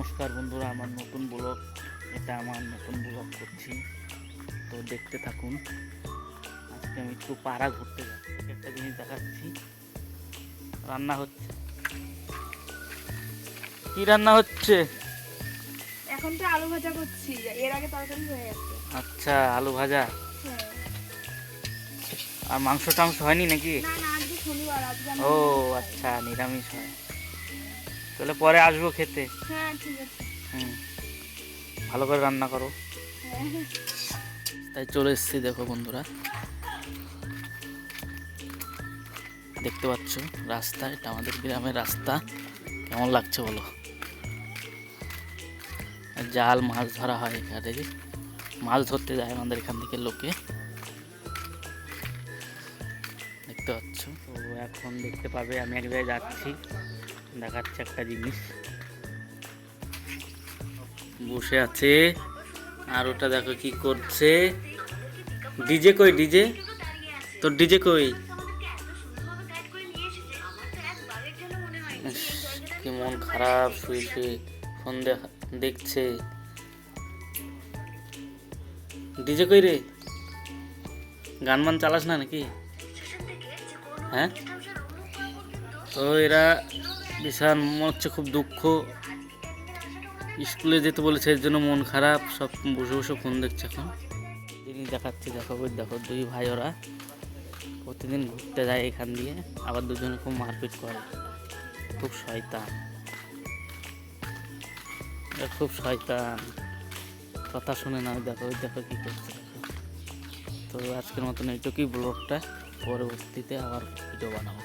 নমস্কার বন্ধুরা, আমার নতুন ব্লগ, এটা আমার নতুন ব্লগ করছি, তো দেখতে থাকুন। আজকে আমি একটু পাড়া ঘুরতে যাচ্ছি, একটা জিনিস দেখাচ্ছি। রান্না হচ্ছে। কি রান্না হচ্ছে? এখন তো আলু ভাজা করছি, এর আগে তরকারি হয়ে গেছে। আচ্ছা, আলু ভাজা। হ্যাঁ। আর মাংস টাংস হয়নি নাকি? না না, আজকে শনিবার, আজকে আমি ও নিরামিষ খাই। আচ্ছা, নিরামিষ হয়। তাহলে পরে আসবো খেতে। হ্যাঁ ঠিক আছে। হুম, ভালো করে রান্না করো। হ্যাঁ। তাই চলে এসেছি, দেখো বন্ধুরা, দেখতে পাচ্ছ রাস্তা, এটা আমাদের গ্রামের রাস্তা। কেমন লাগছে বলো? জাল মাছ ধরা হয় এখানে, মাছ ধরতে যায় আমাদের এখান থেকে লোকে, দেখতে পাচ্ছ। তো এখন দেখতে পাবে আমি এক জায়গায় যাচ্ছি, দেখাচ্ছে একটা জিনিস। বসে আছে, আর ওটা দেখো কি করছে। ডিজে কই? ডিজে তোর ডিজে কই? ইস, কি মন খারাপ, শুয়ে শুয়ে ফোন দেখছে। ডিজে কই রে? গান মান চালাস না নাকি? হ্যাঁ, তো এরা বিশাল মনে হচ্ছে খুব দুঃখ, স্কুলে যেতে বলেছে, এর জন্য মন খারাপ, সব বসে বসে ফোন দেখছে। এখন জিনিস দেখাচ্ছে, দেখো ওই দেখো, দুই ভাই ওরা প্রতিদিন ঘুরতে যায় এখান দিয়ে, আবার দুজনে খুব মারপিট করে, খুব শয়তান, এরা খুব শয়তান, কথা শুনে না। দেখো ওই দেখো কি করছে। তো আজকের মতন এইটুকুই ব্লগটা, পরবর্তীতে আবার ভিডিও বানাবো।